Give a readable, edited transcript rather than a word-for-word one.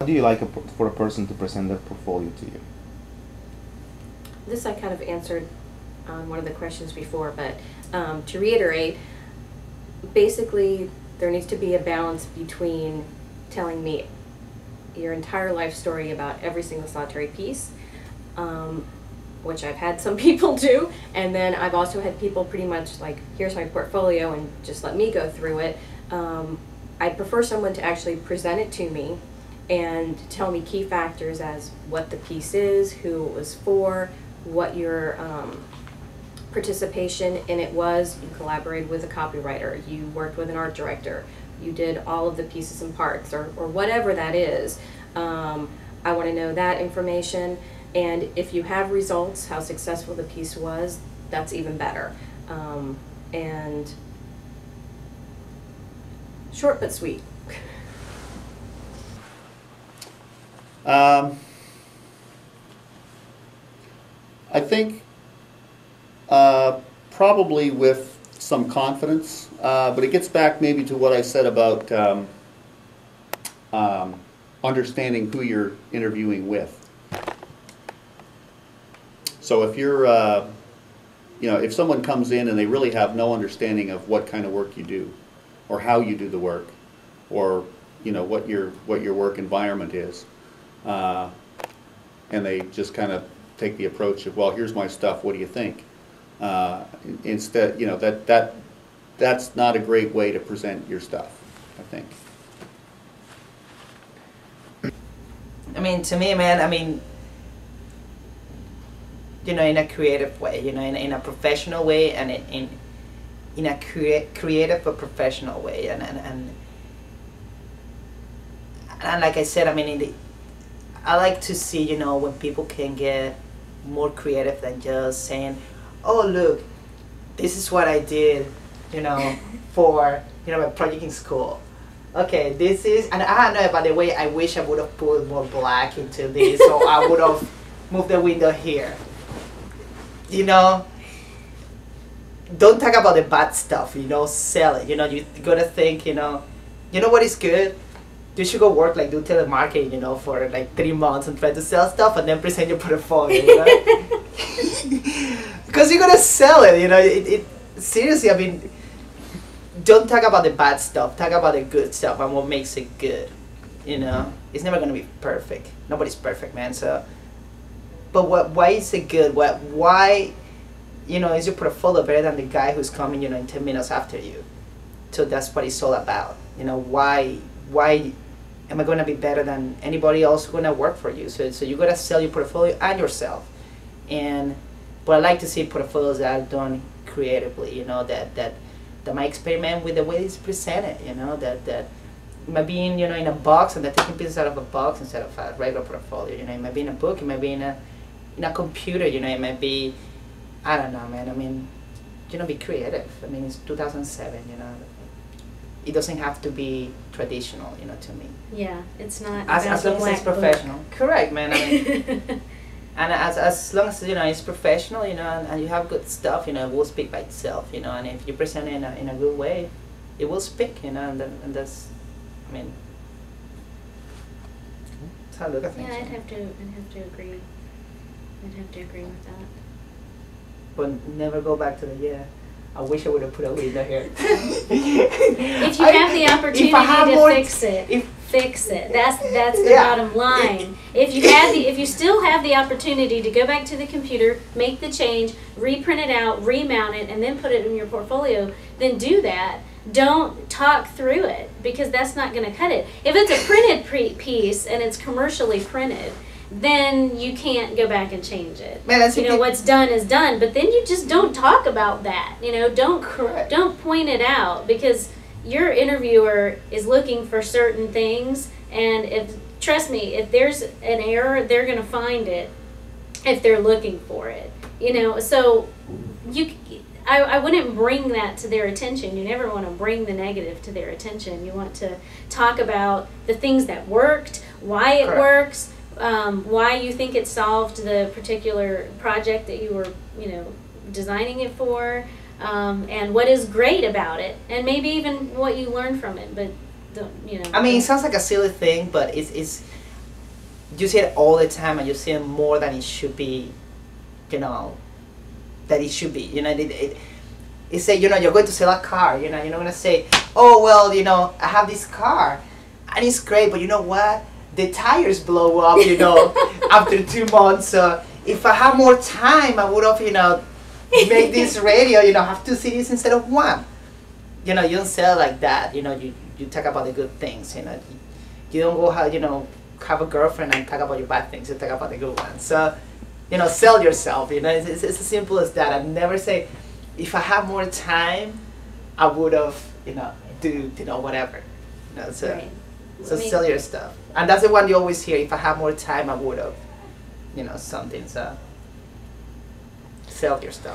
How do you like for a person to present their portfolio to you? This I kind of answered on one of the questions before, but to reiterate, basically there needs to be a balance between telling me your entire life story about every single solitary piece, which I've had some people do, and then I've also had people pretty much like, here's my portfolio and just let me go through it. I prefer someone to actually present it to me and tell me key factors as what the piece is, who it was for, what your participation in it was. You collaborated with a copywriter, you worked with an art director, you did all of the pieces and parts, or whatever that is. I want to know that information, and if you have results, how successful the piece was, that's even better. And short but sweet. I think probably with some confidence, but it gets back maybe to what I said about understanding who you're interviewing with. So if you're, if someone comes in and they really have no understanding of what kind of work you do, or how you do the work, or what your work environment is, and they just kind of take the approach of, well, here's my stuff, what do you think? Instead, that's not a great way to present your stuff, I think. I mean, to me, man, I mean, in a creative way, in a professional way, and in a creative but professional way, and like I said, I mean, I like to see, when people can get more creative than just saying, oh, look, this is what I did, for, my project in school. Okay, this is, and I don't know, by the way, I wish I would have put more black into this, or I would have moved the window here. Don't talk about the bad stuff, sell it. You gotta think, what is good? You should go work, do telemarketing, for 3 months and try to sell stuff and then present your portfolio, Because you're gonna sell it, seriously, I mean, don't talk about the bad stuff, talk about the good stuff and what makes it good, It's never gonna be perfect. Nobody's perfect, man, so. But why is it good? Why, is your portfolio better than the guy who's coming, in 10 minutes after you? So that's what it's all about. Why am I going to be better than anybody else who's going to work for you? So you got to sell your portfolio and yourself. But I like to see portfolios that are done creatively, that might experiment with the way it's presented, that might be in, in a box, and they're taking pieces out of a box instead of a regular portfolio. It might be in a book, it might be in a computer, it might be, I don't know, man. I mean, be creative. I mean, it's 2007, It doesn't have to be traditional, to me. Yeah, it's not as long as it's professional. Book. Correct, man. I mean, and as long as it's professional, and you have good stuff, it will speak by itself, And if you present it in a good way, it will speak, and that's, I mean, that's how I look at things. Yeah, I'd have to agree. I'd have to agree with that. But never go back to I wish I would have put a window here. If you have the opportunity to fix it. That's the bottom line. If you still have the opportunity to go back to the computer, make the change, reprint it out, remount it, and then put it in your portfolio, then do that. Don't talk through it, because that's not going to cut it. If it's a printed piece and it's commercially printed, then you can't go back and change it. Man, what's done is done, but then you just don't talk about that. Don't point it out, because your interviewer is looking for certain things, and trust me, if there's an error, they're going to find it if they're looking for it. So I wouldn't bring that to their attention. You never want to bring the negative to their attention. You want to talk about the things that worked, why it works, why you think it solved the particular project that you were, designing it for, and what is great about it, and maybe even what you learned from it. But I mean, it sounds like a silly thing, but it's you see it all the time, and you see it more than it should be, you know, that it should be. You know, it's say, you know, you're going to sell a car. You know, you're not gonna say, oh well, you know, I have this car, and it's great, but you know what? The tires blow up, you know, after 2 months. So if I had more time, I would have, you know, make this radio, you know, have 2 CDs instead of 1. You know, you don't sell like that. You know, you talk about the good things. You know, you don't go have, you know, have a girlfriend and talk about your bad things. You talk about the good ones. So, you know, sell yourself. You know, it's as simple as that. I never say, if I had more time, I would have, you know, do, you know, whatever. You know, so, Right. so I mean- sell your stuff. And that's the one you always hear. If I had more time, I would have, you know, something. So sell your stuff.